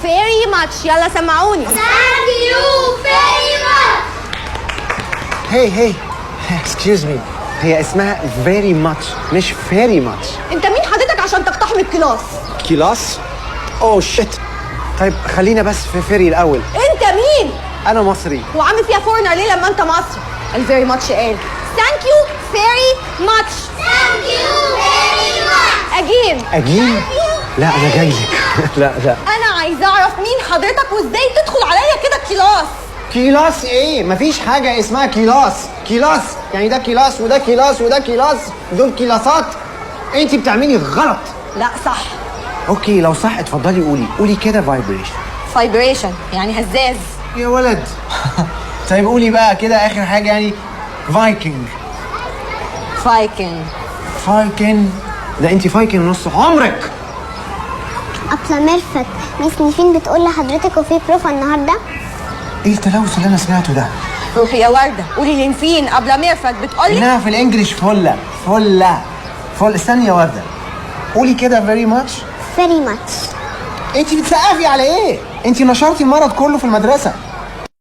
very much. يلا سمعوني. Thank you very much. هي excuse me، هي اسمها very much مش very much. انت مين حضرتك عشان تقتحم الكلاس؟ كلاس؟ اوه شيت. طيب خلينا بس في فيري الاول. انت مين؟ انا مصري. وعامل فيها فورنر ليه لما انت مصري؟ الفيري ماتش قال thank you very much. Thank you very much. اجين؟ لا انا جاي لك. لا انا عايزه اعرف مين حضرتك وازاي تدخل عليا كده كلاس؟ كلاس ايه؟ مفيش حاجة اسمها كلاس. كلاس يعني ده كلاس وده كلاس وده كلاس، دول كلاسات. انت بتعملي غلط. لا صح. اوكي لو صح اتفضلي قولي كده فايبريشن. فايبريشن يعني هزاز. يا ولد. طيب قولي بقى كده اخر حاجة يعني فايكنج. فايكنج ده انت فايكنج نص عمرك. أبلة ميرفت، ميس نيفين بتقول لحضرتك وفي بروفا النهارده؟ ايه التلوث اللي انا سمعته ده؟ روحي يا ورده قولي لنفين قبل ميرفت بتقولي انها في الانجليش فل. استني يا ورده، قولي كده فيري ماتش. فيري ماتش. انت بتسقفي على ايه؟ انت نشرتي المرض كله في المدرسه.